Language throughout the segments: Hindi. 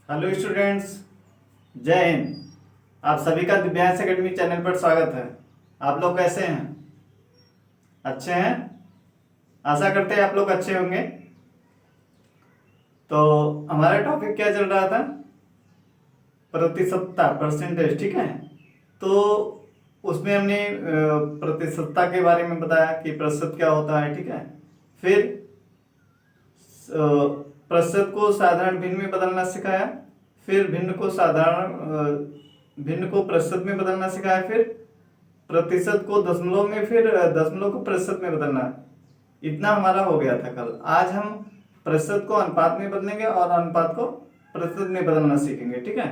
हेलो स्टूडेंट्स, जय हिंद। आप सभी का दिव्यांश एकेडमी चैनल पर स्वागत है। आप लोग कैसे हैं? अच्छे हैं? आशा करते हैं आप लोग अच्छे होंगे। तो हमारा टॉपिक क्या चल रहा था? प्रतिशतता, परसेंटेज, ठीक है। तो उसमें हमने प्रतिशतता के बारे में बताया कि प्रतिशत क्या होता है, ठीक है। फिर प्रतिशत को साधारण भिन्न में बदलना सिखाया, फिर भिन्न को प्रतिशत में बदलना सिखाया, फिर प्रतिशत को दशमलव में, फिर दशमलव को प्रतिशत में बदलना। इतना हमारा हो गया था कल। आज हम प्रतिशत को अनुपात में बदलेंगे और अनुपात को प्रतिशत में बदलना सीखेंगे, ठीक है।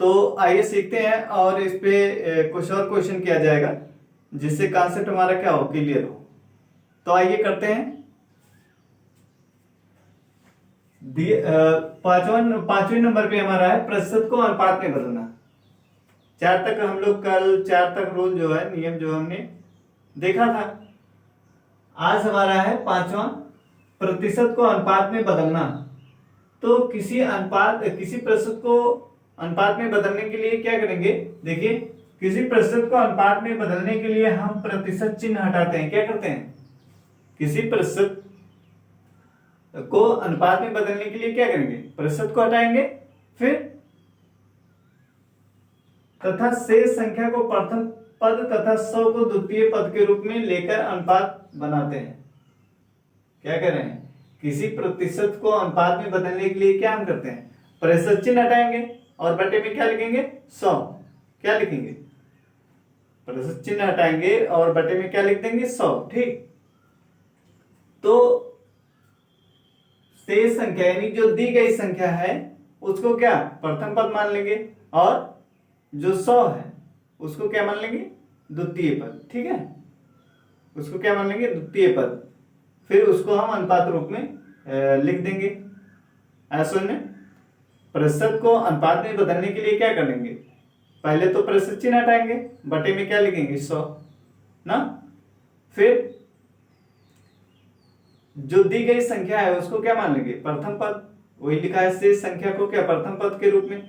तो आइए सीखते हैं और इस पे कुछ और क्वेश्चन किया जाएगा जिससे कॉन्सेप्ट हमारा क्या हो, क्लियर हो। तो आइए करते हैं। पांचवें नंबर पे हमारा है प्रतिशत को अनुपात में बदलना। चार तक रूल जो है, नियम जो हमने देखा था। आज हमारा है पांचवा, प्रतिशत को अनुपात में बदलना। तो किसी प्रतिशत को अनुपात में बदलने के लिए क्या करेंगे? देखिए, किसी प्रतिशत को अनुपात में बदलने के लिए हम प्रतिशत चिन्ह हटाते हैं। क्या करते हैं? किसी प्रतिशत को अनुपात में बदलने के लिए क्या करेंगे? प्रतिशत को हटाएंगे, फिर तथा शेष संख्या को प्रथम पद तथा 100 को द्वितीय पद के रूप में लेकर अनुपात बनाते हैं। क्या कर रहे हैं? किसी प्रतिशत को अनुपात में बदलने के लिए क्या हम करते हैं? प्रतिशत चिन्ह हटाएंगे और बटे में क्या लिखेंगे? 100। क्या लिखेंगे? प्रतिशत चिन्ह हटाएंगे और बटे में क्या लिख देंगे? 100, ठीक। तो शेष संख्या यानी जो दी गई संख्या है उसको क्या प्रथम पद मान लेंगे, और जो 100 है उसको क्या मान लेंगे? द्वितीय पद, ठीक है। उसको क्या मान लेंगे? द्वितीय पद। फिर उसको हम अनुपात रूप में लिख देंगे। ऐसे में प्रतिशत को अनुपात में बदलने के लिए क्या कर लेंगे? पहले तो प्रतिशत चिन्ह हटाएंगे, बटे में क्या लिखेंगे? 100 ना। फिर जो दी गई संख्या है उसको क्या मान लेंगे? प्रथम पद। वही लिखा है, शेष संख्या को क्या प्रथम पद के रूप में।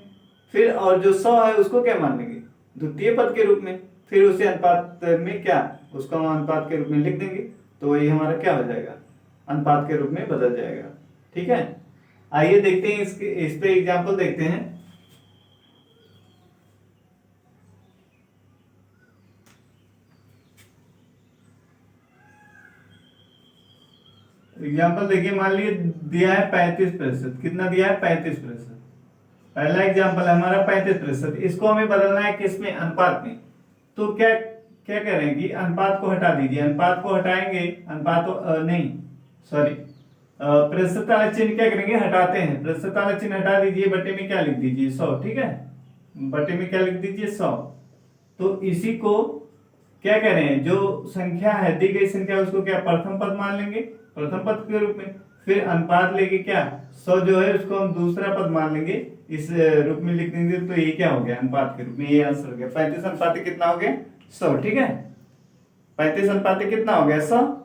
फिर और जो 100 है उसको क्या मान लेंगे? द्वितीय पद के रूप में। फिर उसे अनुपात में क्या, उसको हम अनुपात के रूप में लिख देंगे। तो वही हमारा क्या हो जाएगा? अनुपात के रूप में बदल जाएगा, ठीक है। आइए देखते हैं इस पे एग्जाम्पल देखते हैं। एग्जाम्पल देखिए, मान लीजिए दिया है 35%। कितना दिया है? 35%। पहला एग्जाम्पल है हमारा 35%। इसको हमें बदलना है किसमें? अनुपात में। तो क्या क्या करेंगे? अनुपात को हटा दीजिए। अनुपात को हटाएंगे, प्रतिशत वाला चिन्ह क्या करेंगे? हटाते हैं। प्रतिशत वाला चिन्ह हटा दीजिए, बटे में क्या लिख दीजिए? 100, ठीक है। बटे में क्या लिख दीजिए? 100। तो इसी को क्या करें? जो संख्या है, दी गई संख्या, उसको क्या प्रथम पद मान लेंगे, प्रथम पद के रूप में। फिर अनुपात लेके क्या 100 जो है उसको हम दूसरा पद मान लेंगे, इस रूप में लिख देंगे। तो ये क्या हो गया? अनुपात के रूप में। ये आंसर हो गया 35 अनुपात कितना हो गया? 100, ठीक है। 35 अनुपात कितना हो गया? 100।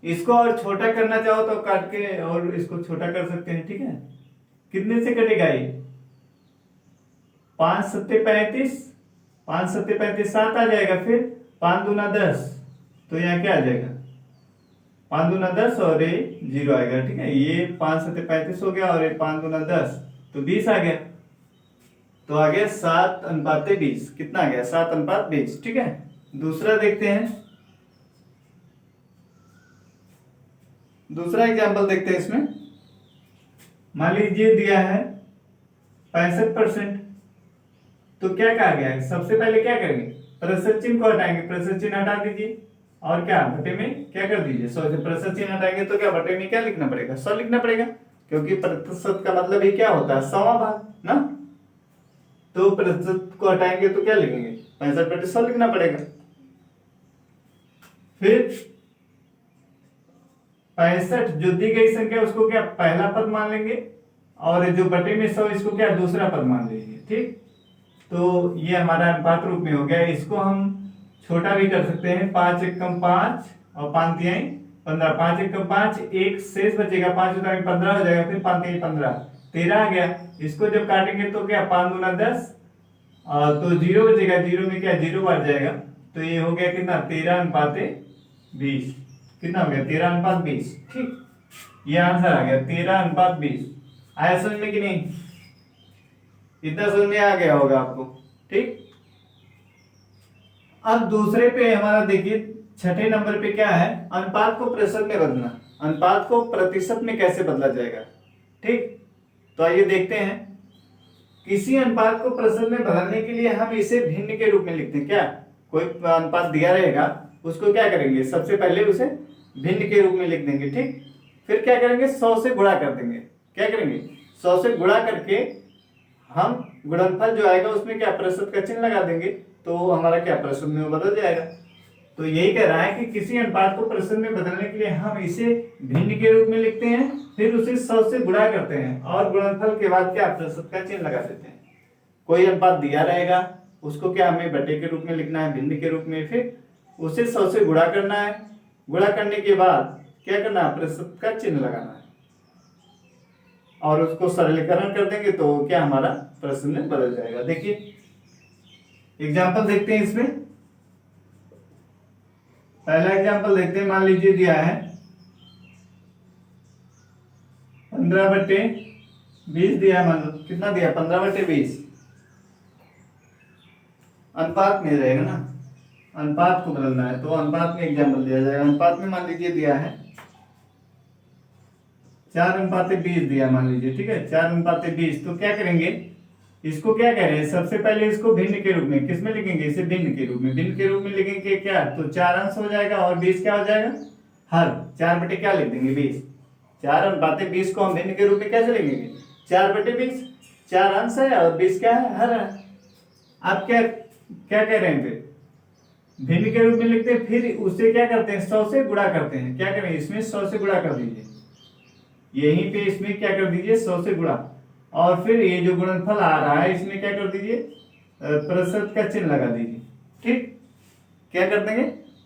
इसको और छोटा करना चाहो तो काट के और इसको छोटा कर सकते हैं, ठीक है। कितने से कटेगा ये? 5 सत्ते 35, 5 सत्ते 35, 7 आ जाएगा। फिर 5 दूना 10, तो यहाँ क्या आ जाएगा? 5 दूना 10 और ये 0 आएगा, ठीक है। ये 5 सत्ते 35 हो गया और ये 5 दूना 10, तो 20 आ गया। तो आ गया 7 अनुपात 20। कितना आ गया? 7 अनुपात 20, ठीक है। दूसरा देखते हैं। दूसरा एग्जाम्पल देखते हैं इसमें। मान लीजिए दिया है 65%। तो क्या कहा गया है? सबसे पहले क्या करेंगे? प्रतिशत चिन्ह को हटाएंगे। प्रतिशत चिन्ह हटा दीजिए और क्या बटे में क्या कर दीजिए? 100 से प्रतिशत चिन्ह हटाएंगे तो क्या बटे में क्या लिखना पड़ेगा? 100 लिखना पड़ेगा, क्योंकि प्रतिशत का मतलब ही क्या होता है? 100वां भाग ना। तो प्रतिशत को हटाएंगे तो क्या लिखेंगे? 65/100 लिखना पड़ेगा। फिर 65 जो दी गई संख्या उसको क्या पहला पद मान लेंगे, और जो बटे में 100 इसको क्या दूसरा पद मान लेंगे, ठीक। तो ये हमारा अनुपात रूप में हो गया। इसको हम छोटा भी कर सकते हैं। 5 एकम 5 और 5 तिहाई 15। 5 एकम 5, एक शेष बचेगा, 5 उतारेंगे 15 हो जाएगा। फिर 5 तिहाई 15, 13 आ गया। इसको जब काटेंगे तो क्या 5 दूना 10, तो 0 बचेगा, 0 में क्या 0 बढ़ जाएगा। तो ये हो गया कितना 13:20। कितना हो गया 13:20। ठीक, ये आंसर आ गया 13:20। आया समझ में कि नहीं? इतना समझ में आ गया होगा आपको। ठीक, अब दूसरे पे हमारा देखिए, छठे नंबर पे क्या है, अनुपात को प्रतिशत में बदलना। अनुपात को प्रतिशत में कैसे बदला जाएगा? ठीक, तो आइए देखते हैं। किसी अनुपात को प्रतिशत में बदलने के लिए हम इसे भिन्न के रूप में लिखते हैं। क्या कोई अनुपात दिया रहेगा, उसको क्या करेंगे, सबसे पहले उसे भिन्न के रूप में लिख देंगे। ठीक, फिर क्या करेंगे 100 से गुणा कर देंगे। क्या करेंगे 100 से गुणा करके हम गुणनफल जो आएगा उसमें क्या प्रतिशत का चिन्ह लगा देंगे, तो हमारा क्या प्रतिशत में बदल जाएगा। तो यही कह रहा है कि किसी अनुपात को प्रतिशत में बदलने के लिए हम इसे भिन्न के रूप में लिखते हैं, फिर उसे 100 से गुणा करते हैं और गुणनफल के बाद क्या प्रतिशत का चिन्ह लगा देते हैं। कोई अनुपात दिया रहेगा, उसको क्या हमें बटे के रूप में लिखना है, भिन्न के रूप में, फिर उसे 100 से गुणा करना है। गुणा करने के बाद क्या करना है, प्रतिशत का चिन्ह लगाना है और उसको सरलीकरण कर देंगे तो क्या हमारा प्रश्न में बदल जाएगा। देखिए एग्जाम्पल देखते हैं इसमें। पहला एग्जाम्पल देखते हैं। मान लीजिए दिया है 15/20 दिया है। मान लो कितना दिया 15/20। अनुपात में रहेगा ना, अनुपात को बदलना है तो अनुपात में एग्जाम्पल दिया जाएगा। अनुपात में मान लीजिए दिया है 4:20 दिया मान लीजिए। ठीक है 4:20। तो क्या करेंगे, इसको क्या कह रहे हैं, सबसे पहले इसको भिन्न के रूप में, किस में लिखेंगे, इसे भिन्न के रूप में। भिन्न के रूप में लिखेंगे क्या, तो 4 अंश हो जाएगा और 20 क्या हो जाएगा, हर। 4 बटे क्या लिख देंगे 20। 4:20 को हम भिन्न के रूप में कैसे लिखेंगे, 4/20। 4 अंश है और 20 क्या है, हर है। आप क्या क्या कह रहे हैं, फिर भिन्न के रूप में लिखते हैं, फिर उससे क्या करते हैं 100 से गुणा करते हैं। क्या करें, इसमें 100 से गुणा कर दीजिए, यहीं पे इसमें क्या कर दीजिए 100 से गुणा, और फिर ये जो गुणनफल आ रहा है इसमें क्या कर दीजिए प्रतिशत का चिन्ह लगा दीजिए। ठीक, क्या कर देंगे,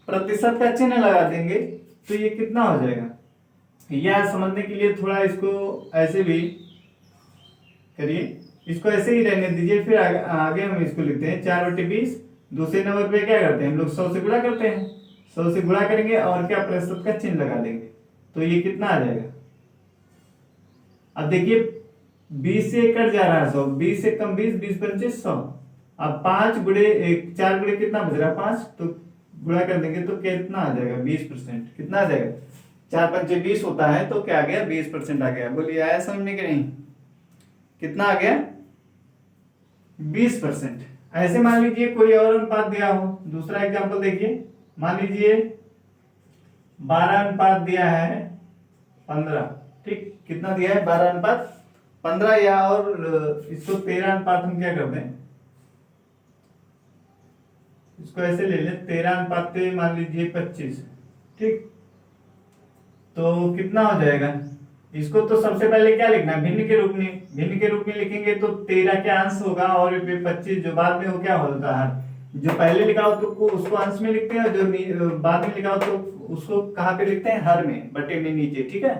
प्रतिशत का चिन्ह लगा देंगे। तो ये कितना हो जाएगा, यह समझने के लिए थोड़ा इसको ऐसे भी करिए, इसको ऐसे ही रहने दीजिए, फिर आगे हम इसको लिखते हैं 4/20। दूसरे नंबर पे क्या करते हैं हम लोग 100 से गुणा करते हैं। 100 से गुणा करेंगे और क्या प्रतिशत का चिन्ह लगा देंगे, तो ये कितना आ जाएगा। अब देखिए 20 से कट जा रहा है 100, 20 से कम 20, 20×5 100। अब 5 गुणे 4 गुणे कितना बच रहा है 5, तो गुणा कर देंगे तो कितना आ जाएगा 20%। कितना आ जाएगा, 4×5 20 होता है, तो क्या आ गया 20% आ गया। बोलिए आया समझ में कि नहीं, कितना आ गया 20%। ऐसे मान लीजिए कोई और अनुपात दिया हो। दूसरा एग्जांपल देखिए, मान लीजिए 12 दिया है 15। ठीक, कितना दिया है 12:15, या और इसको 13 हम क्या करते हैं, इसको ऐसे ले लें 13 मान लीजिए 25। ठीक, तो कितना हो जाएगा, इसको तो सबसे पहले क्या लिखना है, भिन्न के रूप में। भिन्न के रूप में लिखेंगे तो 13 के अंश होगा और 25 जो बाद में हो क्या होता है, जो पहले लिखा हो तो उसको अंश में लिखते हैं, जो बाद में लिखा हो तो उसको कहाँ पे लिखते हैं, हर में, बटे में नीचे। ठीक है,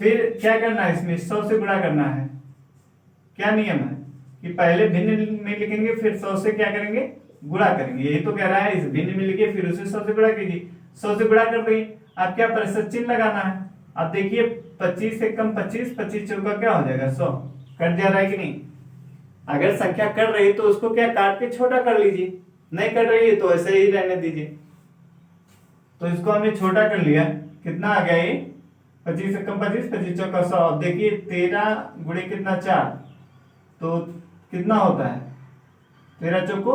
फिर क्या करना है, इसमें 100 से गुणा करना है। क्या नियम है कि पहले भिन्न में लिखेंगे फिर 100 से क्या करेंगे, गुणा करेंगे। यही तो कह रहा है, इस भिन्न में लिखे फिर उसे 100 से गुणा कीजिए। 100 से गुणा कर देंगे, अब क्या प्रतिशत चिन्ह लगाना है। अब देखिए 25 से कम 25, 25 चौका क्या हो जाएगा 100। कट जा रहा है कि नहीं, अगर संख्या कट रही तो उसको क्या काट के छोटा कर लीजिए, नहीं कट रही है तो ऐसे ही रहने दीजिए। तो इसको हमने छोटा कर लिया, कितना आ गया ये 25 से कम 25, 25 चौका 100। अब देखिए 13 गुणे कितना 4, तो कितना होता है 13 चौको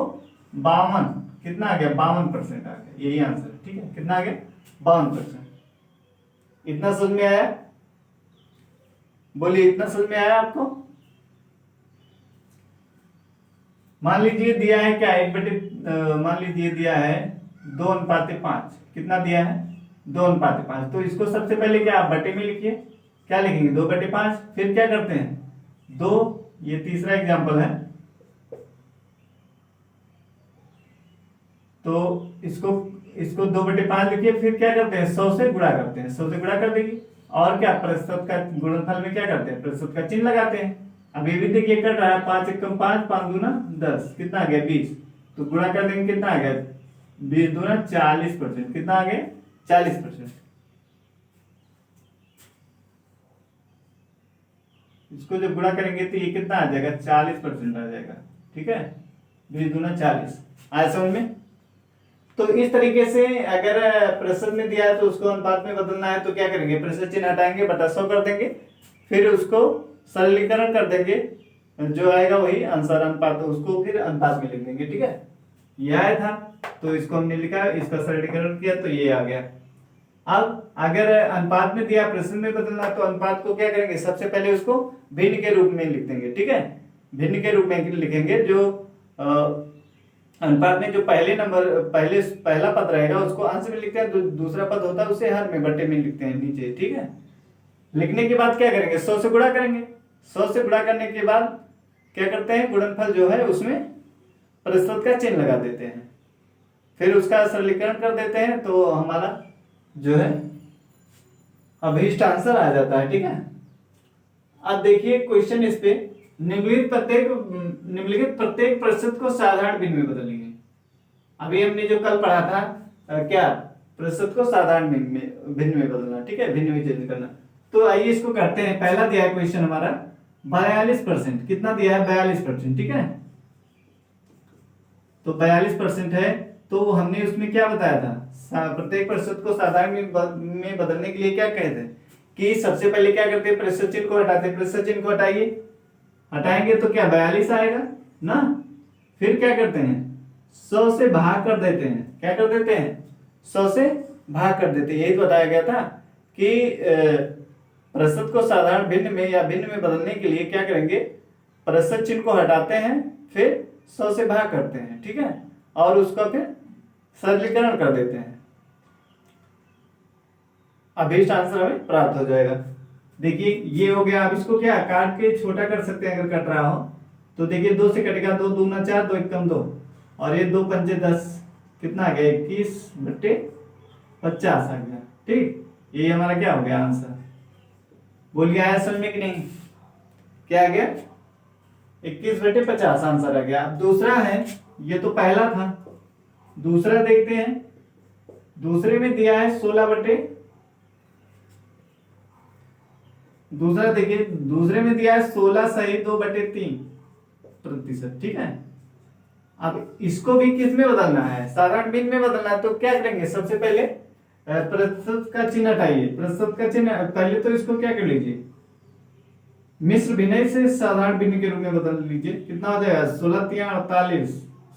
52। कितना आ गया 52% आ गया, यही आंसर है। ठीक है, कितना आ गया 52%। इतना समझ में आया, बोलिए इतना समझ में आया आपको। मान लीजिए दिया है क्या, मान लीजिए दिया है 2:5। कितना दिया है 2:5। तो इसको सबसे पहले क्या आप बटे में लिखिए। क्या लिखेंगे 2/5, फिर क्या करते हैं 2, ये तीसरा एग्जांपल है, तो इसको 2/5 लिखिए, फिर क्या करते हैं 100 से गुणा करते हैं। 100 से गुणा कर देंगे और क्या प्रतिशत का गुणनफल में क्या करते हैं, प्रतिशत का चिन्ह लगाते हैं। अब ये भी देखिए कट रहा है, 5 एकम 5, 5 दूना 10, कितना आ गया 20, तो गुणा कर देंगे कितना आ गया 20 दूना 40%, कितना आ गया 40%। इसको जब गुणा करेंगे तो ये कितना आ जाएगा 40% आ जाएगा, ठीक है, 20 दूना 40। आया समझ में। तो इस तरीके से अगर प्रतिशत में दिया है तो उसको अनुपात में बदलना है तो क्या करेंगे, प्रतिशत चिन्ह हटाएंगे, बटा 100 कर देंगे, फिर उसको सरलीकरण कर देंगे, जो आएगा वही आंसर अनुपात, उसको फिर अनुपात में लिख देंगे, ठीक है। यह आया था तो इसको हमने लिखा, इसका सरलीकरण किया तो ये आ गया। अब अगर अनुपात में दिया प्रतिशत में बदलना तो अनुपात को क्या करेंगे, सबसे पहले उसको भिन्न के रूप में लिख देंगे, ठीक है, भिन्न के रूप में लिखेंगे। जो अनुपात में जो पहला पद रहेगा उसको अंश में लिखते हैं, दूसरा पद होता है उसे हर में बट्टे में लिखते हैं नीचे, ठीक है। लिखने के बाद क्या करेंगे, 100 से गुणा करेंगे, 100 से गुणा करने के बाद क्या करते हैं, गुणनफल जो है उसमें प्रतिशत का चिन्ह लगा देते हैं, फिर उसका सरलीकरण कर देते हैं तो हमारा जो है अभीष्ट आंसर आ जाता है, ठीक है। अब देखिए क्वेश्चन इस पे, निम्नलिखित प्रत्येक प्रतिशत को साधारण भिन्न में बदलिए। अभी हमने जो कल पढ़ा था क्या, प्रतिशत को साधारण भिन्न में बदलना, ठीक है, भिन्न में चेंज करना। तो आइए इसको करते हैं। पहला दिया है क्वेश्चन हमारा 42%, कितना दिया है 42%, ठीक है, तो 42% है। तो हमने उसमें क्या बताया था, प्रत्येक प्रतिशत को साधारण में बदलने के लिए क्या कहते हैं कि सबसे पहले क्या करते हैं, प्रतिशत चिन्ह को हटाते हैं, प्रतिशत चिन्ह को हटाइए, हटाएंगे तो क्या 42 आएगा ना, फिर क्या करते हैं 100 से भाग कर देते हैं, क्या कर देते हैं 100 से भाग कर देते हैं। यही बताया गया था कि प्रतिशत को साधारण भिन्न में या भिन्न में बदलने के लिए क्या करेंगे, प्रतिशत चिन्ह को हटाते हैं, फिर 100 से भाग करते हैं, ठीक है, और उसका फिर सरलीकरण कर देते हैं, अभीष्ट आंसर हमें प्राप्त हो जाएगा। देखिए ये हो गया। अब इसको क्या काट के छोटा कर सकते हैं अगर कट रहा हो तो। देखिए 2 से कटेगा 2 दूना 4, 2 एकम 2, और ये 2 पंचे 10, कितना आ गया 21/50 आ गया, ठीक। ये हमारा क्या हो गया आंसर, बोलिए आया समझ में कि नहीं, क्या आ गया 21/50 आंसर आ गया। अब दूसरा है, ये तो पहला था, दूसरा देखते हैं। दूसरे में दिया है 16 दूसरा देखिए, दूसरे में दिया है 16 सही 2/3%, ठीक है। अब इसको भी किस में बदलना है, साधारण भिन्न में बदलना है, तो क्या करेंगे, सबसे पहले प्रतिशत का चिन्ह हटाइए, प्रतिशत का चिन्ह पहले तो इसको क्या कर लीजिए, मिश्र भिन्न से साधारण भिन्न के रूप में बदल लीजिए, कितना हो जाएगा 16 तिया 48,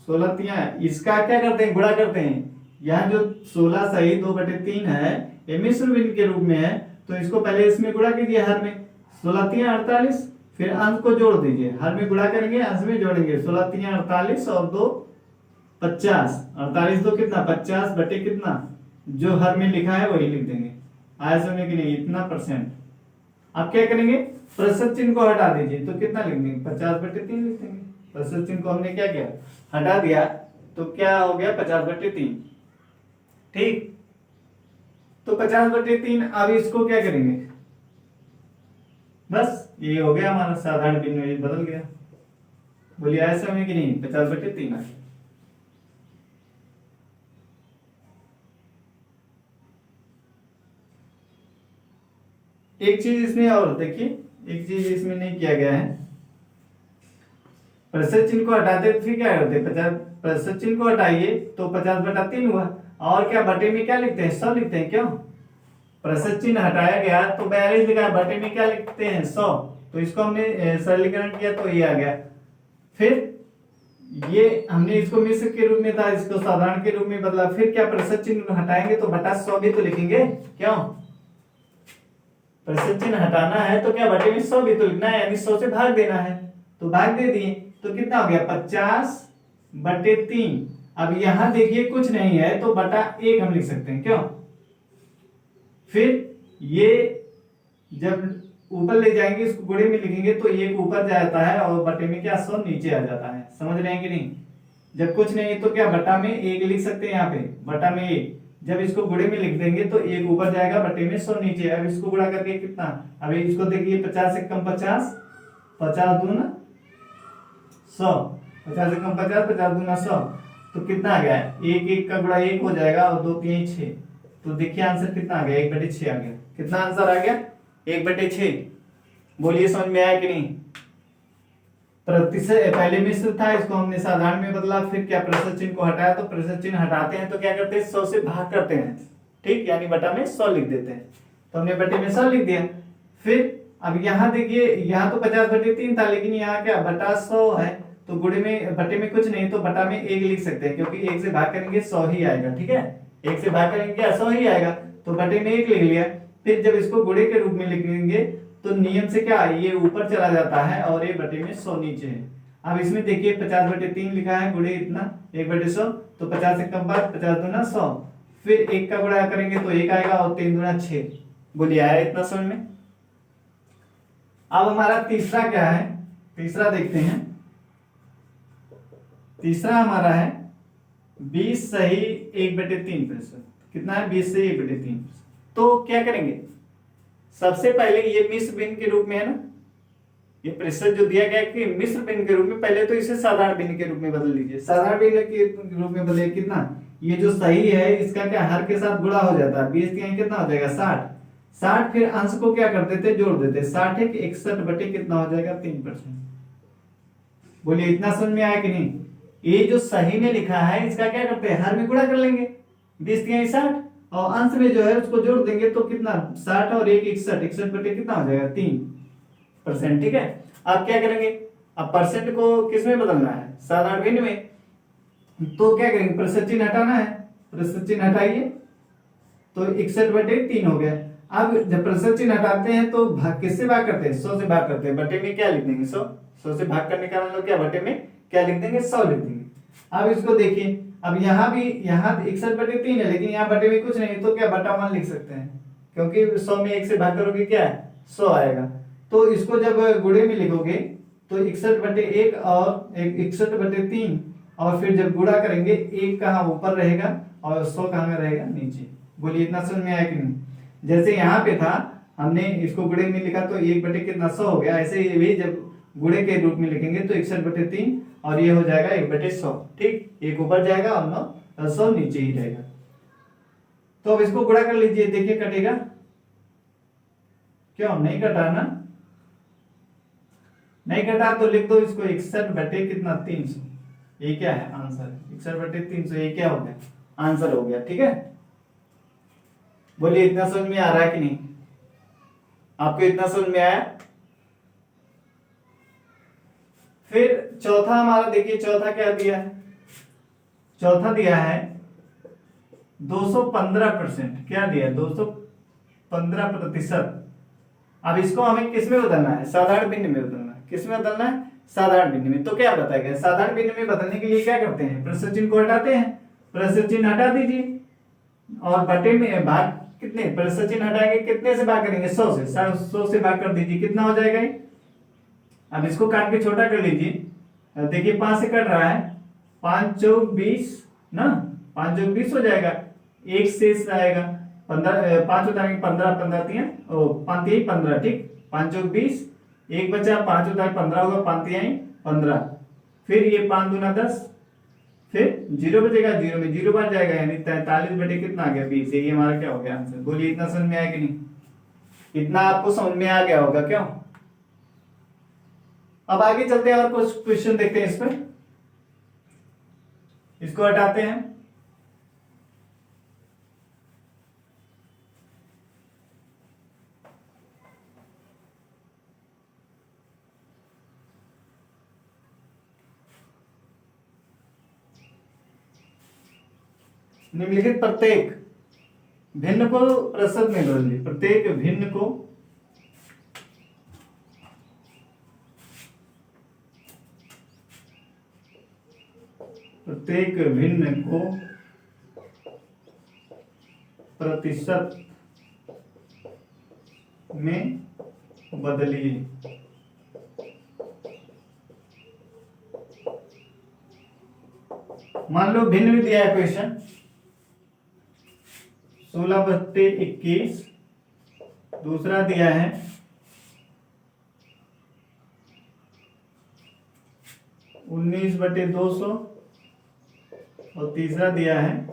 16 तिया, इसका क्या करते हैं गुणा करते हैं, यहाँ जो 16 सही 2/3 है ये मिश्र भिन्न के रूप में है, तो इसको पहले इसमें गुणा कीजिए हर में, 16 तिया 48, फिर अंश को जोड़ दीजिए, हर में गुणा करेंगे अंश में जोड़ेंगे, 16 तिया 48 और 2 50, 48 2 कितना 50 बटे कितना जो हर में लिखा है वही लिख देंगे, आया समझ कि नहीं, इतना %। अब क्या करेंगे, प्रतिशत चिन्ह को हटा दीजिए तो कितना लिख देंगे 50/3 लिख देंगे। प्रतिशत चिन्ह को हमने क्या किया, हटा दिया, तो क्या हो गया 50/3, ठीक। तो 50/3। अब इसको क्या करेंगे, बस ये हो गया हमारा साधारण भिन्न में बदल गया, बोलिए ऐसा में कि नहीं 50/3 आ गया। एक चीज इसमें और देखिए, एक चीज इसमें नहीं किया गया है, प्रतिशत चिन्ह को हटाते तो फिर क्या करते, 50 प्रतिशत चिन्ह को हटाइए तो 50/3 हुआ, और क्या बटे में क्या लिखते हैं 100 लिखते हैं, क्यों, प्रतिशत चिन्ह हटाया गया तो 42 लिखा, बटे में क्या लिखते हैं 100, तो इसको हमने सरलीकरण किया तो ये आ गया। फिर ये हमने इसको मिश्र के रूप में था, इसको साधारण के रूप में बदला, फिर क्या प्रतिशत चिन्ह हटाएंगे तो बटा 100 भी तो लिखेंगे, क्यों, प्रतिशत चिन्ह हटाना है तो क्या बटे में 100 भी तो लिखना है, यानी 100 से भाग देना है, तो भाग दे दिए तो कितना हो गया 50/3। अब यहां देखिए कुछ नहीं है तो बटा 1 हम लिख सकते हैं, क्यों, फिर ये जब ऊपर ले जाएंगे इसको गुणे में लिखेंगे तो 1 ऊपर जाता है और बटे में क्या 100 नीचे आ जाता है, समझ रहे हैं कि नहीं। जब कुछ नहीं तो क्या बटा में 1 लिख सकते हैं, यहाँ पे बटा में 1, जब इसको गुणे में लिख देंगे तो 1 ऊपर जाएगा बटे में 100 नीचे। अब इसको गुणा करके कितना, अभी इसको देखिए 50 से कम 50, 50 दूना 100, 50 से कम 50, 50 दूना 100, तो कितना आ गया, 1 1 का गुणा 1 हो जाएगा और 2 3 6, तो देखिए आंसर कितना आ गया, 1/6 आ गया। कितना आंसर आ गया, 1/6। बोलिए समझ में आया कि नहीं। प्रतिशत पहले मिश्र था, इसको हमने साधारण में बदला, फिर क्या प्रतिशत चिन्ह को हटाया, तो प्रतिशत चिन्ह हटाते हैं तो क्या करते हैं, 100 से भाग करते हैं, ठीक, यानी बटा में 100 लिख देते हैं, तो हमने बटे में 100 लिख दिया। फिर अब यहाँ देखिए, यहाँ तो 50/3 था, लेकिन यहाँ क्या बटा 100 है, तो गुणे में बटे में कुछ नहीं, तो बटा में 1 लिख सकते हैं, क्योंकि 1 से भाग करेंगे 100 ही आएगा, ठीक है, 1 से भाग करेंगे क्या 100 ही आएगा, तो बटे में 1 लिख लिया। फिर जब इसको गुणे के रूप में लिखेंगे तो नियम से क्या ये ऊपर चला जाता है और ये बटे में 100 नीचे है। अब इसमें देखिए 50/3 लिखा है, गुणे इतना 1/100, तो 50 से कम बात, 50 दूना 100, फिर 1 का गुणा करेंगे तो 1 आएगा और 3 दूना 6। बोलिए आया इतना समझ में। अब हमारा तीसरा क्या है, तीसरा देखते हैं। तीसरा हमारा है 20 सही 1/3%। कितना है, 20 सही 1/3%। तो क्या करेंगे, सबसे पहले ये मिश्र भिन्न के रूप में है ना, ये प्रतिशत जो दिया गया कि मिश्र भिन्न के रूप में, पहले तो इसे साधारण भिन्न के रूप में बदल लीजिए। साधारण भिन्न के रूप में बदले कितना, ये जो सही है इसका क्या हर के साथ गुणा हो जाता है, 20 के कितना हो जाएगा 60, 60 फिर अंश को क्या करते थे जोड़ देते, 60 है कि 61 बटे कितना हो जाएगा 3%। बोलिए इतना समझ में आया कि नहीं। ये जो सही में लिखा है इसका क्या करते हैं, हर में गुणा कर लेंगे, 20 के 60 और अंश में जो है उसको जोड़ देंगे, तो कितना 60 और 1 61, 61 बटे कितना हो जाएगा 3%, ठीक है। अब क्या करेंगे, अब परसेंट को किस में बदलना है, साधारण भिन्न में, तो क्या करेंगे प्रतिशत चिन्ह हटाना है, प्रतिशत चिन्ह हटाइए, तो 61/3 हो गया। अब जब प्रतिशत चिन्ह हटाते हैं तो भाग किससे भाग करते हैं, 100 से भाग करते हैं, बटे में क्या लिख देंगे 100, 100 से भाग करने का मतलब क्या, बटे में क्या लिख देंगे 100 लिख देंगे। अब इसको देखिए, अब यहाँ भी यहाँ 61/3 है, लेकिन यहाँ बटे में कुछ नहीं, तो क्या बटा 1 लिख सकते हैं, क्योंकि 100 में 1 से भाग करोगे क्या है 100 आएगा। तो इसको जब गुणे में लिखोगे तो 61/1 और 61/3, और फिर जब गुणा करेंगे 1 कहाँ ऊपर रहेगा और 100 कहाँ में रहेगा नीचे। बोलिए इतना समझ में आया कि नहीं। जैसे यहाँ पे था हमने इसको गुणे में लिखा तो 1 बटे कितना 100 हो गया, ऐसे ये भी जब गुणे के रूप में लिखेंगे तो 61/3 और ये हो जाएगा 1/100, ठीक, 1 ऊपर जाएगा और 100 नीचे ही रहेगा। तो अब इसको गुणा कर लीजिए, देखिए कटेगा, क्यों नहीं कटा ना, नहीं कटा तो लिख दो इसको 61 बटे कितना 300, ये क्या है आंसर, 61/300, ये क्या हो गया आंसर हो गया, ठीक है। बोलिए इतना समझ में आ रहा है कि नहीं, आपको इतना समझ में आया। फिर चौथा हमारा देखिए, चौथा क्या दिया है, चौथा दिया है 215%, क्या दिया 215%। अब इसको हमें किस में बदलना है, साधारण भिन्न में बदलना है, किस में बदलना है, साधारण भिन्न में। तो क्या बताया गया, साधारण भिन्न में बदलने के लिए क्या करते हैं, प्रतिशत चिन्ह को हटाते हैं, प्रतिशत चिन्ह हटा दीजिए और बटे में भाग कितने, प्रतिशत चिन्ह हटाएंगे कितने से भाग करेंगे 100 से, 100 से भाग कर दीजिए, कितना हो जाएगा ये। अब इसको काट के छोटा कर लीजिए, देखिए 5 से कट रहा है, 5 चौक 20 ना, 5 चौक 20 हो जाएगा, 1 शेष आएगा 15, 5 उतारेंगे 15, 15 तिया 15, ठीक, 5 चौक 20, 1 बचा, 5 उतारे 15 होगा, 5 तिया 15, फिर ये 5 दूना 10, फिर 0 बचेगा, 0 में 0 बच जाएगा, यानी 43 बटे कितना आ गया 20, ये हमारा क्या हो गया आंसर। बोलिए इतना समझ में आया कि नहीं, इतना आपको समझ में आ गया होगा क्यों। अब आगे चलते हैं और कुछ क्वेश्चन देखते हैं इस पर, इसको हटाते हैं। निम्नलिखित प्रत्येक भिन्न को प्रतिशत में बदलिए, प्रत्येक भिन्न को प्रतिशत में बदलिए। मान लो भिन्न में दिया है क्वेश्चन, 16/21। दूसरा दिया है 19/200। और तीसरा दिया है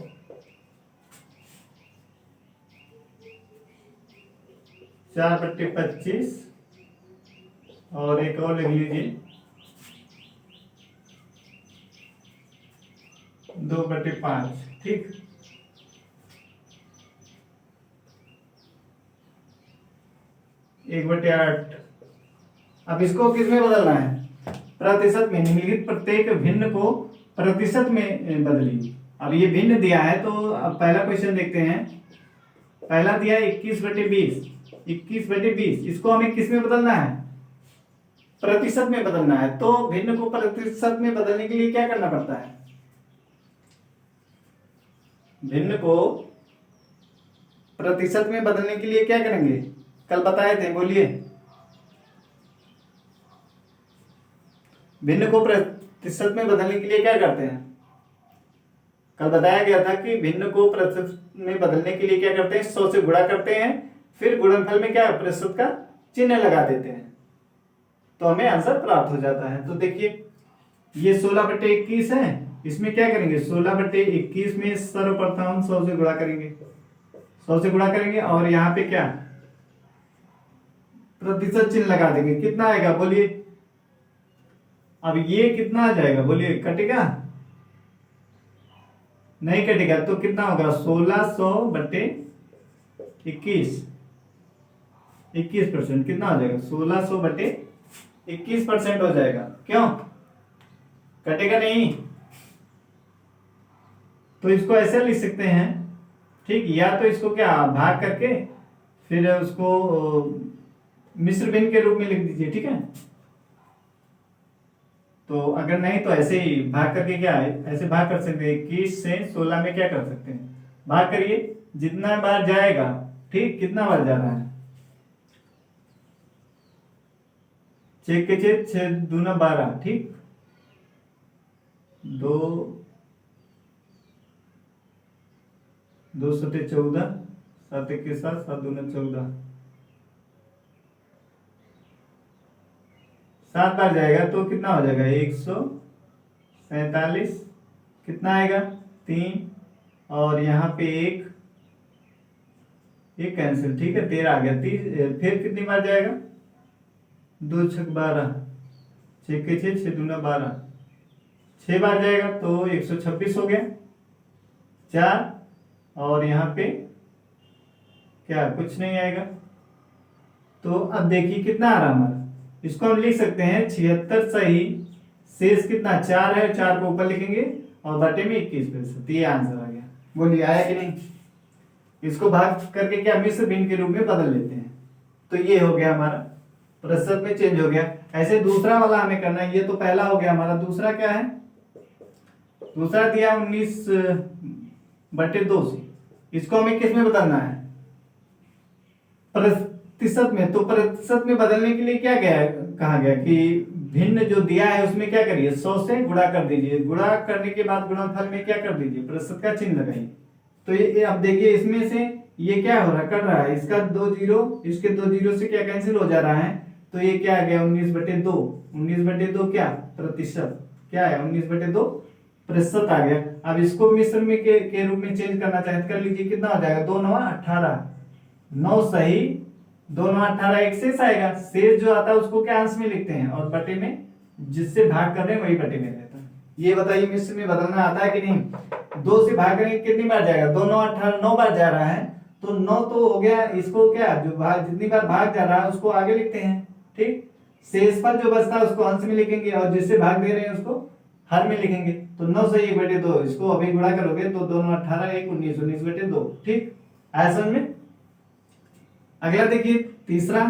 4/25। और एक और लिख लीजिए 2/5। ठीक, 1/8। अब इसको किस में बदलना है? प्रतिशत में। निम्नलिखित प्रत्येक भिन्न को प्रतिशत में बदलिए। अब ये भिन्न दिया है तो अब पहला क्वेश्चन देखते हैं। पहला दिया है 21/20। 21/20 इसको हमें किस में बदलना है? प्रतिशत में बदलना है। तो भिन्न को प्रतिशत में बदलने के लिए क्या करना पड़ता है? भिन्न को प्रतिशत में बदलने के लिए क्या करेंगे? कल बताए थे, बोलिए। भिन्न को प्रतिशत में बदलने के लिए क्या करते हैं? कल बताया गया था कि भिन्न को प्रतिशत में बदलने के लिए क्या करते हैं? 100 से गुणा करते हैं, फिर गुणनफल में क्या प्रतिशत का चिन्ह लगा देते हैं, तो हमें आंसर प्राप्त हो जाता है। तो देखिए ये 16/21 है, इसमें क्या करेंगे? 16/21 में सर्वप्रथम 100 से गुणा करेंगे। 100 से गुणा करेंगे और यहाँ पे क्या प्रतिशत चिन्ह लगा देंगे। कितना आएगा बोलिए? अब ये कितना आ जाएगा बोलिए? कटेगा? नहीं कटेगा। तो कितना होगा? 1600/21। 21% कितना हो जाएगा? 1600/21% हो जाएगा। क्यों कटेगा? नहीं। तो इसको ऐसे लिख सकते हैं, ठीक। या तो इसको क्या भाग करके फिर उसको मिश्र भिन्न के रूप में लिख दीजिए, ठीक है। तो अगर नहीं तो ऐसे ही भाग करके क्या है, ऐसे भाग कर सकते हैं। 21 से 16 में क्या कर सकते हैं? भाग करिए, जितना बार जाएगा, ठीक। कितना बार जा रहा है? 6 के 6, 6 दूना 12, ठीक। 2 7 14, 7 के 7, 7 दूना 14, 7 बार जाएगा तो कितना हो जाएगा? 147। कितना आएगा? 3। और यहाँ पे एक कैंसिल, ठीक है। 13 आ गया। 30 फिर कितनी बार जाएगा? 2 6 12, 6 के 6, 6 दूना 12, 6 बार जाएगा तो 126 हो गया। 4 और यहाँ पे क्या कुछ नहीं आएगा। तो अब देखिए कितना आ रहा हमारा। इसको हम लिख सकते हैं 76 सही, शेष कितना? 4 है। 4 को ऊपर लिखेंगे और बटे में 21%। ये आंसर आ गया। बोलिए आया कि नहीं? इसको भाग करके क्या मिश्र भिन्न के रूप में बदल लेते हैं। तो ये हो गया हमारा, प्रतिशत में चेंज हो गया। ऐसे दूसरा वाला हमें करना है। ये तो पहला हो गया हमारा। दूसरा क्या है? दूसरा दिया 19/2 से। इसको हमें किस में बदलना है? प्रतिशत में। तो प्रतिशत में बदलने के लिए क्या कहा गया कि भिन्न जो दिया है उसमें क्या करिए? 100 से गुणा कर दीजिए। गुणा करने के बाद गुणनफल में क्या कर दीजिए? प्रतिशत का चिन्ह लगाइए। तो ये अब देखिए इसमें से ये क्या हो रहा कर रहा है? इसका 2 जीरो, इसके 2 जीरो से क्या कैंसिल हो जा रहा है। तो ये क्या आ गया? 19/2। 19/2 क्या? प्रतिशत। क्या है? 19/2 प्रतिशत आ गया। अब इसको मिश्र में के रूप में चेंज करना चाहे तो कर लीजिए। कितना हो जाएगा? 2 9 18, 9 सही, 2 9 18, एक शेष आएगा। शेष जो आता है उसको क्या अंश में लिखते हैं और बटे में जिससे भाग कर रहे हैं वही बटे में रहता है। ये बताइए मिश्र में बदलना आता है कि नहीं? 2 से भाग करेंगे कितनी बार जाएगा? 2 9 18, 9 बार जा रहा है। तो 9 तो हो गया। इसको क्या जो भाग जितनी बार भाग जा रहा है उसको आगे लिखते हैं, ठीक। शेष पर जो बचता है उसको अंश में लिखेंगे और जिससे भाग दे रहे हैं उसको हर में लिखेंगे। तो 9 से 1/2, इसको अभी गुणा करोगे तो 2 9 18, 1 19, 19/2, ठीक। आया समझ में? अगला देखिए तीसरा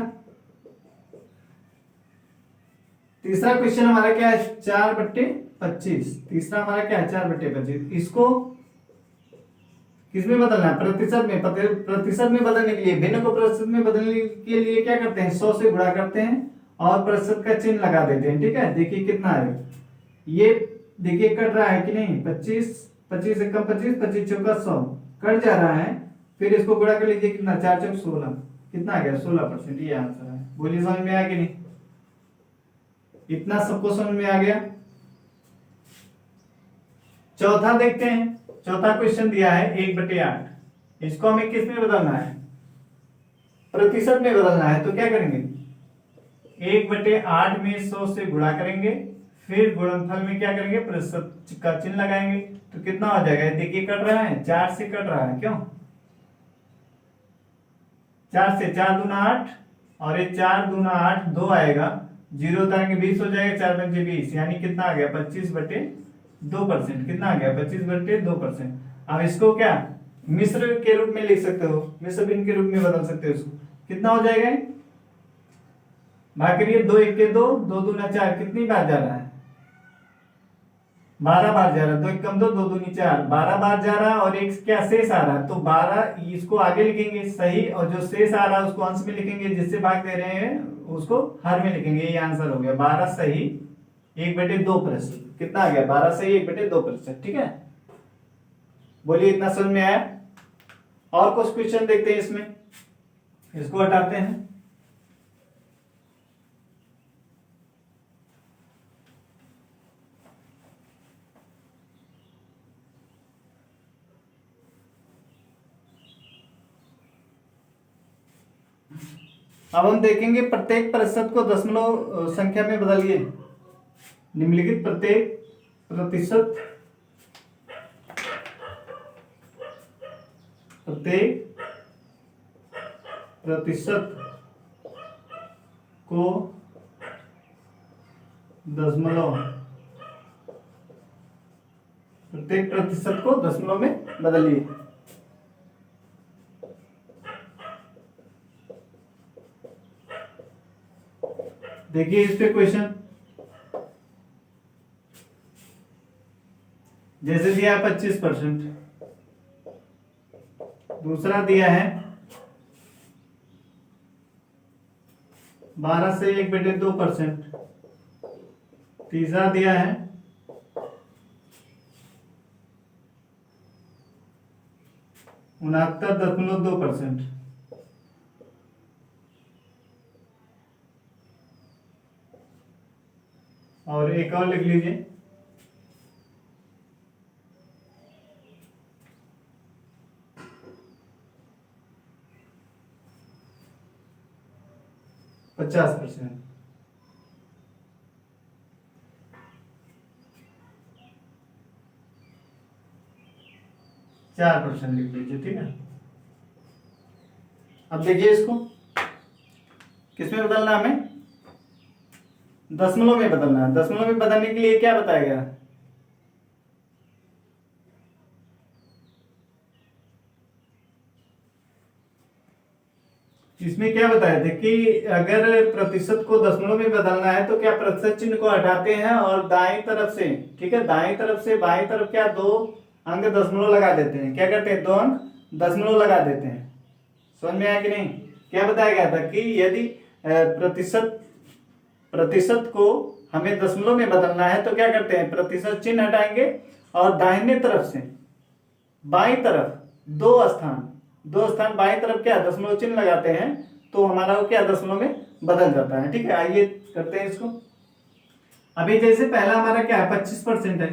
क्वेश्चन हमारा क्या है? 4/25। तीसरा हमारा क्या है? 4/25। इसको किसमें बदलना है? प्रतिशत में। प्रतिशत में बदलने के लिए, भिन्न को प्रतिशत में बदलने के लिए क्या करते हैं? 100 से गुणा करते हैं और प्रतिशत का चिन्ह लगा देते हैं, ठीक है। देखिए कितना है ये, देखिए कट रहा है कि नहीं? 25, 25 से कम 25, 25 चौका 100 कट जा रहा है। फिर इसको गुणा कर लीजिए, कितना 4 चौक 16, कितना आ गया 16%, ये आंसर है। बोलिए समझ में आया कि नहीं? इतना सबको समझ में आ गया। चौथा देखते हैं। चौथा क्वेश्चन दिया है 1/8, इसको हमें किस में बदलना है? प्रतिशत में बदलना है। तो क्या करेंगे, 1/8 में 100 से गुणा करेंगे, फिर गुणनफल में क्या करेंगे, प्रतिशत का चिन्ह लगाएंगे। तो कितना हो जाएगा, देखिए कट रहा है, 4 से कट रहा है, क्यों? 4 से 4 दूना 8, और ये 4 दूना 8, 2 आएगा, 0 उतारेंगे 20 हो जाएगा, 4 पंचे 20, यानी कितना आ गया 25/2%। कितना आ गया 25/2%। अब इसको क्या मिश्र के रूप में लिख सकते हो, मिश्र भिन्न के रूप में बदल सकते हो इसको। कितना हो जाएगा, भाग करिए, 2 1 के 2, 2 दूना 4, कितनी बार जा रहा है, 12 बार जा रहा है। 2 1 कम 2, 2 दूनी 4, 12 बार जा रहा है, और एक क्या शेष आ रहा है, तो 12 इसको आगे लिखेंगे सही, और जो शेष आ रहा है उसको अंश में लिखेंगे, जिससे भाग दे रहे हैं उसको हर में लिखेंगे। ये आंसर हो गया 12 सही 1/2%। कितना आ गया, 12 सही 1/2%। ठीक है, बोलिए इतना समझ में आया? और कुछ क्वेश्चन देखते हैं इसमें, इसको हटाते हैं। अब हम देखेंगे प्रत्येक प्रतिशत को दशमलव संख्या में बदलिए। निम्नलिखित प्रत्येक प्रतिशत को दशमलव, प्रत्येक प्रतिशत को दशमलव में बदलिए। देखिए इस पे क्वेश्चन जैसे दिया है 25%, दूसरा दिया है 12 से 1/2%, तीसरा दिया है 69.2%, और एक और लिख लीजिए 50%। 4% लिख लीजिए। ठीक है, अब देखिए इसको किसमें बदलना है, हमें दशमलव में बदलना है। दशमलव में बदलने के लिए क्या बताया गया, इसमें क्या बताए थे कि अगर प्रतिशत को दशमलव में बदलना है तो क्या प्रतिशत चिन्ह को हटाते हैं और दाएं तरफ से, ठीक है, दाएं तरफ से बाएं तरफ क्या 2 अंक दशमलव लगा देते हैं। क्या करते हैं, 2 अंक दशमलव लगा देते हैं। समझ में आया कि नहीं? क्या बताया गया था कि यदि प्रतिशत को हमें दशमलव में बदलना है तो क्या करते हैं, प्रतिशत चिन्ह हटाएंगे और दाहिने तरफ से बाईं तरफ 2 स्थान बाईं तरफ क्या दशमलव चिन्ह लगाते हैं, तो हमारा वो क्या दशमलव में बदल जाता है। ठीक है, आइए करते हैं इसको। अभी जैसे पहला हमारा क्या है 25% है,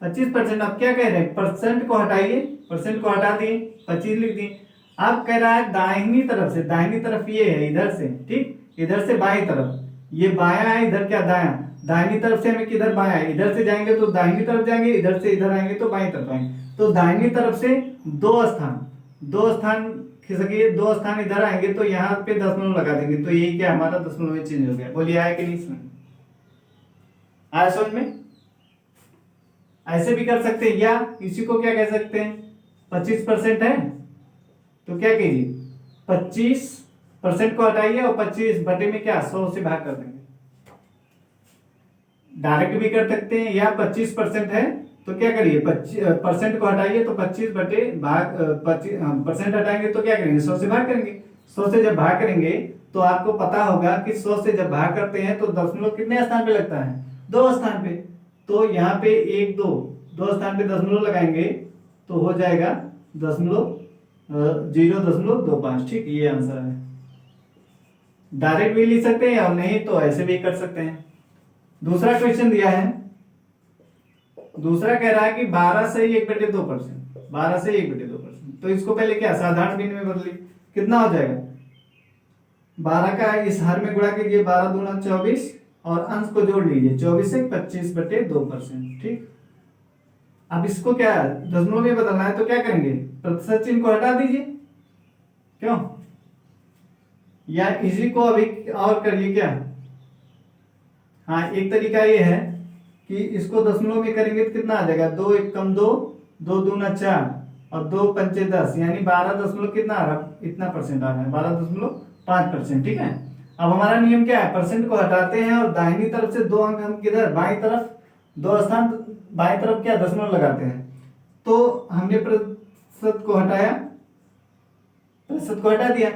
25%। अब क्या कह रहे हैं, परसेंट को हटाइए, परसेंट को हटा दिए, 25 लिख दिए। अब कह रहा है दाहिनी तरफ से, दाहिनी तरफ ये है इधर से, ठीक, इधर से बाईं तरफ, ये बायां है, इधर क्या दायां, दाहिनी तरफ से हमें किधर बायां है, इधर से जाएंगे तो दाहिनी तरफ जाएंगे, इधर से इधर आएंगे तो बाईं तरफ आएंगे। तो दाहिनी तरफ से 2 स्थान खिसकिए, 2 स्थान इधर आएंगे तो यहाँ पे दशमलव लगा देंगे, तो ये क्या हमारा दशमलव में चेंज हो गया। बोलिए आया कि नहीं इसमें, आया समझ में? ऐसे भी कर सकते हैं, या इसी को क्या कह सकते हैं, 25% है तो क्या कीजिए 25% को हटाइए और 25 बटे में क्या 100 से भाग कर देंगे। डायरेक्ट भी कर सकते हैं, या 25% है तो क्या करिए 25% को हटाइए तो 25 बटे भाग 25% हटाएंगे तो क्या करेंगे 100 से भाग करेंगे। 100 से जब भाग करेंगे तो आपको पता होगा कि 100 से जब भाग करते हैं तो दशमलव कितने स्थान पे लगता है, 2 स्थान पे। तो यहाँ पे 1 2 स्थान पे दशमलव लगाएंगे तो हो जाएगा 0.5 0.25। ठीक, ये आंसर है। डायरेक्ट भी लिख सकते हैं और नहीं तो ऐसे भी कर सकते हैं। दूसरा क्वेश्चन दिया है, दूसरा कह रहा है कि 12 से 1/2%, 12 से 1/2%। तो इसको पहले क्या साधारण भिन्न में बदलिए, कितना हो जाएगा 12 का इस हर में गुणा कीजिए, 12 दूना 24 और अंश को जोड़ लीजिए, 24 से 25/2%। ठीक, अब इसको क्या दशमलव में बदलना है तो क्या करेंगे, प्रतिशत चिन्ह को हटा दीजिए। क्यों, या इसी को अभी और करिए क्या। हाँ, एक तरीका ये है कि इसको दशमलव में करेंगे तो कितना आ जाएगा, 2 1 कम 2, 2 दूना 4 और 2 पंचे 10, यानी 12 दशमलव कितना आ रहा है, इतना परसेंट आ रहा है, 12.5%। ठीक है, अब हमारा नियम क्या है, परसेंट को हटाते हैं और दाहिनी तरफ से 2 अंक हम किधर बाईं तरफ, 2 स्थान बाईं तरफ क्या दशमलव लगाते हैं। तो हमने प्रतिशत को हटाया, प्रतिशत को हटा दिया।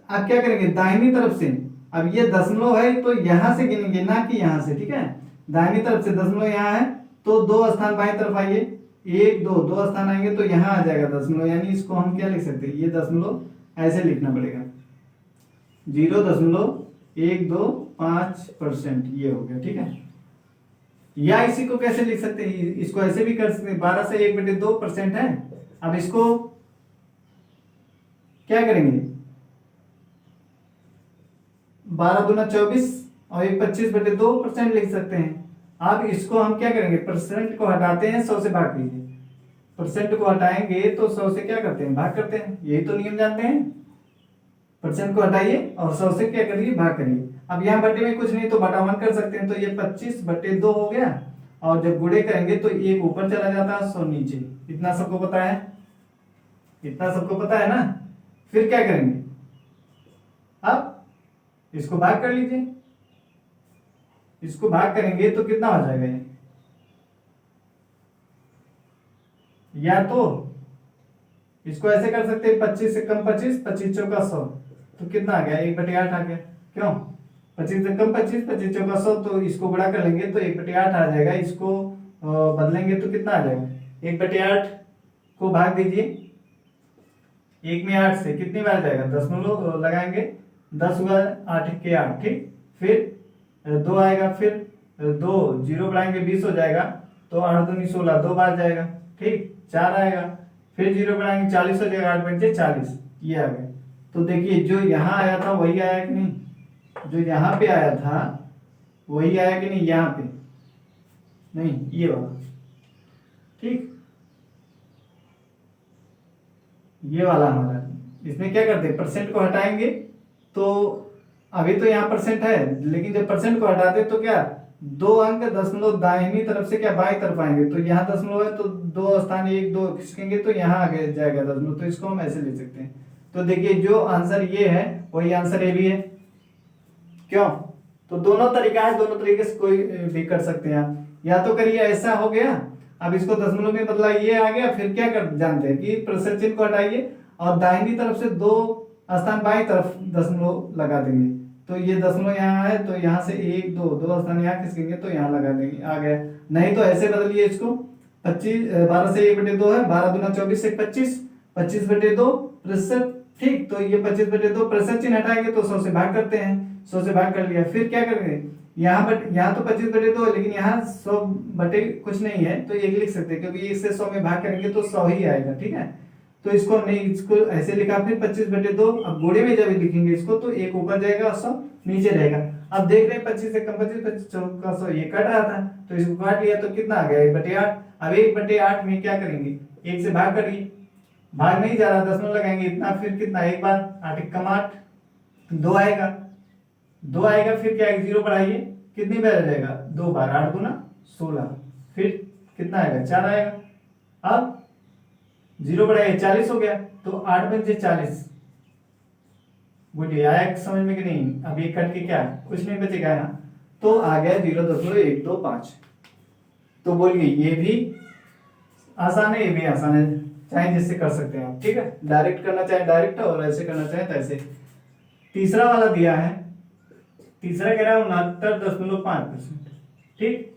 अब क्या करेंगे दाहिनी तरफ से, अब ये दशमलव है तो यहां से गिनेंगे ना कि यहां से। ठीक है, दाहिनी तरफ से दशमलव यहाँ है तो 2 स्थान बाईं तरफ आइए, 1 2 2 स्थान आएंगे तो यहाँ आ जाएगा दशमलव, यानी इसको हम क्या लिख सकते हैं, ये दशमलव ऐसे लिखना पड़ेगा, 0.125%। ये हो गया। ठीक है, या इसी को कैसे लिख सकते हैं, इसको ऐसे भी कर सकते हैं, 12 से 1/2% है। अब इसको क्या करेंगे, 12 दूना 24 और 25/2% लिख सकते हैं। अब इसको हम क्या करेंगे, परसेंट को हटाते हैं, 100 से भाग कीजिए, परसेंट को हटाएंगे तो 100 से क्या करते हैं, भाग करते हैं, यही तो नियम जानते हैं। परसेंट को हटाइए और 100 से क्या करिए, भाग करिए। अब यहाँ बटे में कुछ नहीं तो बटा 1 कर सकते हैं, तो ये 25/2 हो गया, और जब गुणे करेंगे तो 1 ऊपर चला जाता है, 100 नीचे। इतना सबको पता है, इतना सबको पता है ना। फिर क्या करेंगे, अब इसको भाग कर लीजिए, इसको भाग करेंगे तो कितना हो जाएगा ये, या तो इसको ऐसे कर सकते हैं, 25 से कम 25, 25 चौका 100, तो कितना आ गया 1/8 आ गया। क्यों, 25 से कम 25, 25 चौका 100, तो इसको गुणा कर लेंगे तो 1/8 आ जाएगा। इसको बदलेंगे तो कितना आ जाएगा, 1/8 को भाग दीजिए, 1 में 8 से कितनी बार जाएगा, दशमलव लगाएंगे, 10 हुआ 8 के 8। ठीक, फिर 2 आएगा, फिर 2 0 बढ़ाएंगे 20 हो जाएगा, तो 8 दूनी 16, 2 बार जाएगा। ठीक, 4 आएगा, फिर 0 बढ़ाएंगे 40 हो जाएगा, 8 पंचे 40, ये आ गया। तो देखिए जो यहाँ आया था वही आया कि नहीं, जो यहाँ पे आया था वही आया कि नहीं, यहाँ पे नहीं, ये वाला। ठीक, ये वाला हमारा, इसमें क्या करते हैं, परसेंट को हटाएंगे तो अभी तो यहाँ परसेंट है, लेकिन जब परसेंट को हटाते तो क्या 2 अंक दशमलव दाहिनी तरफ से क्या बाईं तरफ आएंगे, तो यहाँ दशमलव है तो 2 स्थान 1 2 खिसकेंगे तो यहाँ आगे जाएगा दशमलव, तो इसको हम ऐसे लिख सकते हैं। तो देखिए जो आंसर ये है वही आंसर ये भी है। क्यों, तो दोनों तरीका है, दोनों तरीके से कोई भी कर सकते हैं आप, या तो करिए ऐसा हो गया, अब इसको दशमलव में बदला, ये आ गया, फिर क्या कर जानते हैं कि प्रतिशत चिन्ह को हटाइए और दाहिनी तरफ से 2 स्थान बाईं तरफ दशमलव लगा देंगे, तो ये दशमलव यहाँ है तो यहाँ से 1 2 2 स्थान यहाँ खिसकेंगे तो यहाँ लगा देंगे, आ गया। नहीं तो ऐसे बदलिए इसको, 12 से 1/2 है, 12 दूना 24 से 25, 25/2 प्रतिशत। ठीक, तो ये 25/2 प्रतिशत चिन्ह हटाएंगे तो 100 से भाग करते हैं, 100 से भाग कर लिया, फिर क्या करेंगे, यहाँ तो 25/2 है लेकिन यहाँ 100 बटे कुछ नहीं है तो 1 लिख सकते हैं, क्योंकि 1 से 100 में भाग करेंगे तो 100 ही आएगा। ठीक है, तो इसको नहीं, इसको ऐसे लिखा, फिर 25/2, अब गुणे में जब लिखेंगे इसको तो 1 ऊपर जाएगा और 100 नीचे रहेगा। अब देख रहे हैं 25 से कम 25, 25 चौका 100, ये कट रहा था तो इसको काट लिया तो कितना आ गया 1/8। अब 1/8 में क्या करेंगे, 1 से भाग करिए, भाग नहीं जा रहा, दशमलव लगाएंगे इतना, फिर कितना, एक बार 8 1 कम 8, 2 आएगा, 2 आएगा, फिर क्या 0 बढ़ाइए, कितनी बार आ जाएगा, 2 बार, 8 दूना 16, फिर कितना आएगा 4 आएगा। अब 0 बढ़ाइए 40 हो गया, तो 8 पंचे 40। बोलिए आया समझ में कि नहीं, अब ये कट के क्या कुछ नहीं बचेगा यहाँ, तो आ गया 0.125। तो बोलिए ये भी आसान है, ये भी आसान है, चाहे जिससे कर सकते हैं आप। ठीक है, डायरेक्ट करना चाहे डायरेक्ट और ऐसे करना चाहे तो ऐसे। तीसरा वाला दिया है, तीसरा कह रहा है 69.5%। ठीक,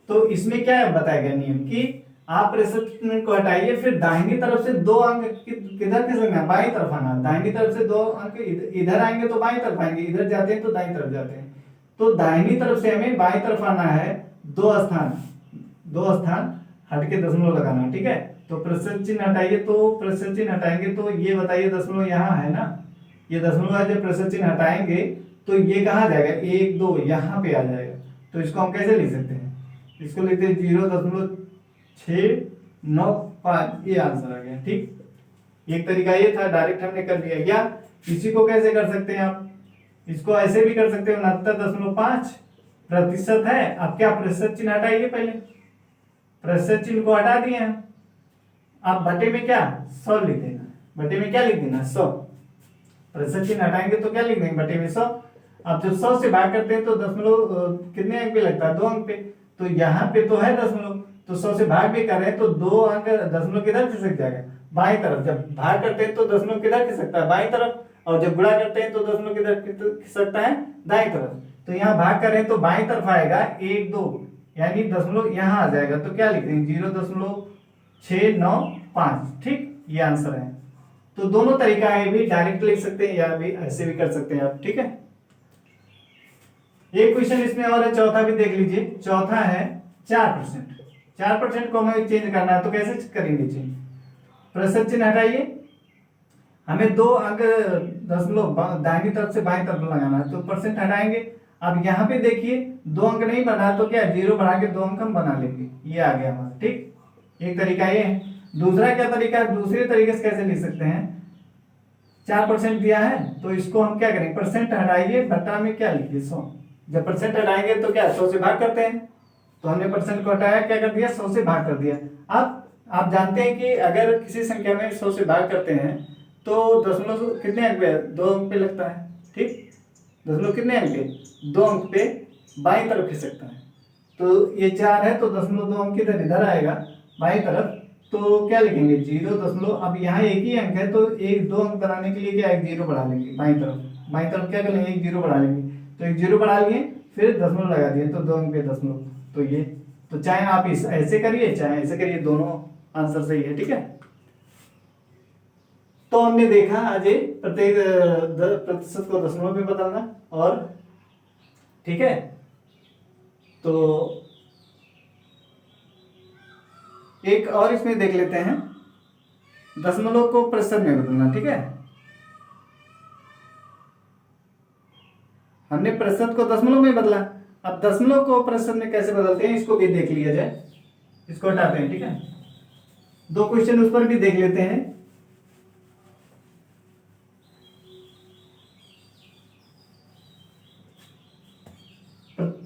तो इसमें क्या बताया गया नियम कि आप प्रतिशत चिन्ह को हटाइए, फिर दाहिनी तरफ से दो अंक किधर खिसकना है, बाईं तरफ आना। दाहिनी तरफ से दो अंक इधर आएंगे तो बाईं तरफ आएंगे, इधर जाते हैं तो दाईं तरफ जाते हैं। तो दाहिनी तरफ से हमें बाईं तरफ आना है, दो स्थान हट के दशमलव लगाना है, ठीक है। तो प्रतिशत चिन्ह हटाइए, तो प्रतिशत चिन्ह हटाएंगे तो ये बताइए दशमलव यहाँ है ना, ये दशमलव है, जब प्रतिशत चिन्ह हटाएंगे तो ये कहाँ जाएगा, 1 2 यहाँ पे आ जाएगा। तो इसको हम कैसे लिख सकते हैं, इसको लिखते हैं 0.695, ये आंसर आ गया, ठीक। एक तरीका ये था, डायरेक्ट हमने कर दिया। या इसी को कैसे कर सकते हैं आप, इसको ऐसे भी कर सकते हैं, 69.5% है। अब क्या, प्रतिशत चिन्ह हटाइए, पहले प्रतिशत चिन्ह को हटा दिए हैं, आप बटे में क्या 100 लिख देना, बटे में क्या लिख देना 100। प्रतिशत चिन्ह हटाएंगे तो क्या लिख देंगे, बटे में 100। अब जब 100 से भाग करते हैं तो दशमलव कितने अंक पे लगता है, 2 अंक पे। तो यहाँ पे तो है दशमलव, तो 100 से भाग भी कर रहे हैं तो 2 अंक दशमलव किधर खिसक जाएगा, बाईं तरफ। जब भाग करते हैं तो दशमलव किधर खिसकता है, बाईं तरफ, और जब गुणा करते हैं तो दशमलव किधर खिसकता है, दाईं तरफ। तो यहाँ भाग कर रहे हैं तो बाईं तरफ आएगा 1 2, यानी दशमलव यहाँ आ जाएगा। तो क्या लिख देंगे, 0.695, ठीक, ये आंसर है। तो दोनों तरीका है, भी डायरेक्ट लिख सकते हैं या भी ऐसे भी कर सकते हैं आप, ठीक है। एक क्वेश्चन इसमें और है, चौथा भी देख लीजिए। चौथा है 4% को हमें चेंज करना है, तो कैसे करेंगे चेंज, प्रतिशत चिन्ह हटाइए, हमें 2 अंक दशमलव दाहिनी तरफ से बाईं तरफ लगाना है, तो परसेंट हटाएंगे। अब यहाँ पे देखिए 2 अंक नहीं बना, तो क्या 0 बढ़ा के 2 अंक हम बना लेंगे, ये आ गया हमारा, ठीक। एक तरीका ये है। दूसरा क्या तरीका है, दूसरे तरीके से कैसे लिख सकते हैं, 4% दिया है तो इसको हम क्या करेंगे, परसेंट हटाइए, बटा में क्या लिखिए 100। जब परसेंट हटाएंगे तो क्या 100 से भाग करते हैं, तो हमने परसेंट को हटाया, क्या कर दिया 100 से भाग कर दिया। अब आप जानते हैं कि अगर किसी संख्या में 100 से भाग करते हैं तो दशमलव कितने अंक पे, 2 अंक पे लगता है, ठीक। दशमलव कितने अंक पे, 2 अंक पे बाईं तरफ खिसकता है। तो ये 4 है तो दशमलव 2 अंक इधर आएगा बाईं तरफ, तो क्या लिखेंगे 0. अब यहाँ एक ही अंक है तो 1 2 अंक बनाने के लिए क्या 1 0 बढ़ा लेंगे बाईं तरफ क्या कर लेंगे 1 0 बढ़ा लेंगे, तो 1 0 बढ़ा लिए, फिर दशमलव लगा दिए, तो 2 अंक पे दशमलव। तो ये, तो चाहे आप इस ऐसे करिए चाहे ऐसे करिए, दोनों आंसर सही है, ठीक है। तो हमने देखा आज प्रत्येक प्रतिशत को दशमलव में बदलना, और ठीक है, तो एक और इसमें देख लेते हैं, दशमलव को प्रतिशत में बदलना, ठीक है। हमने प्रतिशत को दशमलव में बदला, अब दशमलव को प्रतिशत में कैसे बदलते हैं इसको भी देख लिया जाए। इसको हटाते हैं, ठीक है, 2 क्वेश्चन उस पर भी देख लेते हैं।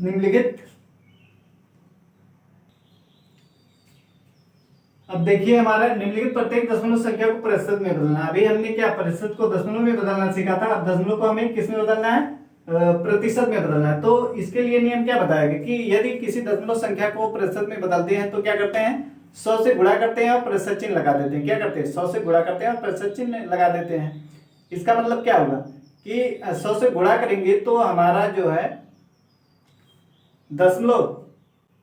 निम्नलिखित, अब देखिए हमारा निम्नलिखित प्रत्येक दशमलव संख्या को प्रतिशत में बदलना। अभी हमने क्या प्रतिशत को दशमलव में बदलना सीखा था, अब दशमलव को हमें किस में बदलना है, प्रतिशत में बदलना है। तो इसके लिए नियम क्या बताएगा कि यदि किसी दशमलव संख्या को प्रतिशत में बदलते हैं तो क्या करते हैं, 100 से गुणा करते हैं और प्रतिशत चिन्ह लगा देते हैं। क्या करते हैं, 100 से गुणा करते हैं और प्रतिशत चिन्ह लगा देते हैं। इसका मतलब क्या होगा कि 100 से गुणा करेंगे तो हमारा जो है दशमलव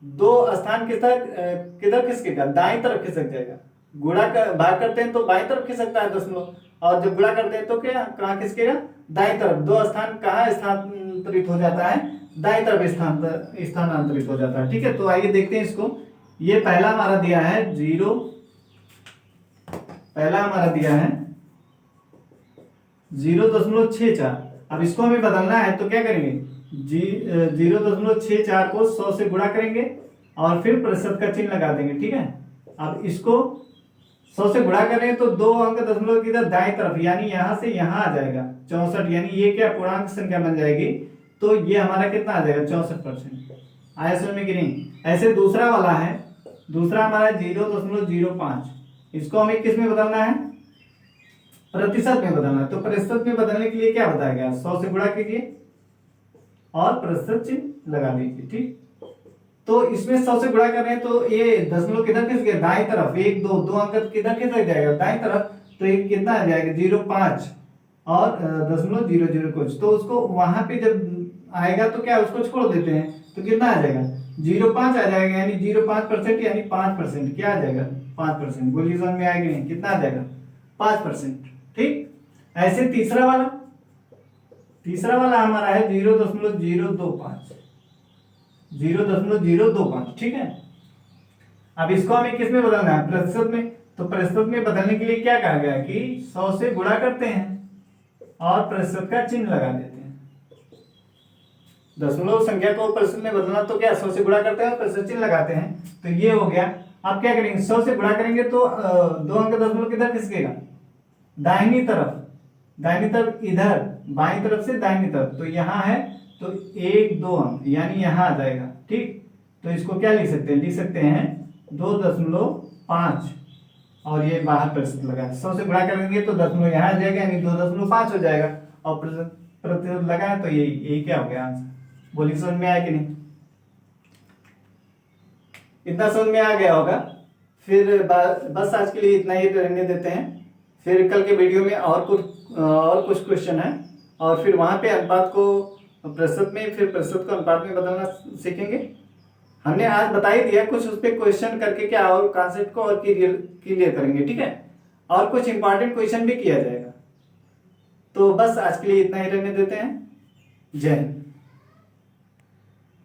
2 स्थान किधर खिसकेगा, दाईं तरफ खिसक जाएगा। गुणा कर भाग करते हैं तो बाईं तरफ खिसकता है दशमलव, और जब गुणा करते हैं तो क्या कहाँ खिसकेगा, दाईं तरफ। 2 स्थान कहाँ स्थानांतरित हो जाता है, दाईं तरफ स्थानांतरित हो जाता है, ठीक है। तो आइए देखते हैं इसको। ये पहला हमारा दिया है 0, पहला हमारा दिया है 0.64। अब इसको हमें बदलना है तो क्या करेंगे, 0.64 को 100 से गुणा करेंगे और फिर प्रतिशत का चिन्ह लगा देंगे, ठीक है। अब इसको 100 से गुणा करें तो 2 अंक दशमलव की इधर दाएं तरफ, यानी यहां से यहां आ जाएगा 64, यानी ये क्या पूर्णांक संख्या बन जाएगी। तो ये हमारा कितना आ जाएगा 64%। आया समझ में कि नहीं। ऐसे दूसरा वाला है, दूसरा हमारा 0.05, इसको हमें किस में बदलना है, प्रतिशत में बदलना है। तो प्रतिशत में बदलने के लिए क्या बताया गया, 100 से गुणा कीजिए और प्रतिशत चिन्ह लगा दीजिए, ठीक। तो इसमें 100 से गुणा कर रहे हैं तो ये दशमलव किधर खिसक गया, दाएं तरफ। 1 2 2 अंक किधर खिसक जाएगा, दाएं तरफ। तो ये कितना आ जाएगा 0.5 और 0.00 कुछ। तो उसको वहां पे जब आएगा तो क्या उसको छोड़ देते हैं, तो कितना आ जाएगा 0.5 आ जाएगा, यानी 0.5% यानी 5%, क्या आ जाएगा 5%। बोलिए समझ में आएगी नहीं, कितना आ जाएगा 5%। ठीक, ऐसे तीसरा वाला हमारा है 0.025, 0.025, ठीक है। अब इसको हमें किस में बदलना है, प्रतिशत में। तो प्रतिशत में बदलने के लिए क्या कहा गया कि 100 से गुणा करते हैं और प्रतिशत का चिन्ह लगा देते हैं। दशमलव संख्या को प्रतिशत में बदलना तो क्या 100 से गुणा करते हैं और प्रतिशत चिन्ह लगाते हैं, तो ये हो गया। आप क्या करेंगे, 100 से गुणा करेंगे तो 2 अंक दशमलव किधर खिसकेगा, दाहिनी तरफ इधर, बाईं तरफ से दाहिनी तरफ, तो यहाँ है तो 1 2 अंक, यानी यहाँ आ जाएगा। ठीक, तो इसको क्या लिख सकते हैं 2.5 और ये बाहर प्रतिशत लगा, 100 से गुणा करेंगे तो दशमलव यहाँ आ जाएगा, यानी 2.5 हो जाएगा, और प्रतिशत लगा है तो यही क्या हो गया आंसर। बोलिए समझ में आया कि नहीं, इतना समझ में आ गया होगा। फिर बस आज के लिए इतना ही रहने देते हैं, फिर कल के वीडियो में और कुछ क्वेश्चन है, और फिर वहां पे अनुपात को प्रतिशत में, फिर प्रतिशत को अनुपात में बदलना सीखेंगे। हमने आज बता ही दिया कुछ, उस पर क्वेश्चन करके क्या और कॉन्सेप्ट को और क्लियर करेंगे, ठीक है। और कुछ इंपॉर्टेंट क्वेश्चन भी किया जाएगा। तो बस आज के लिए इतना ही रहने देते हैं। जय हिंद।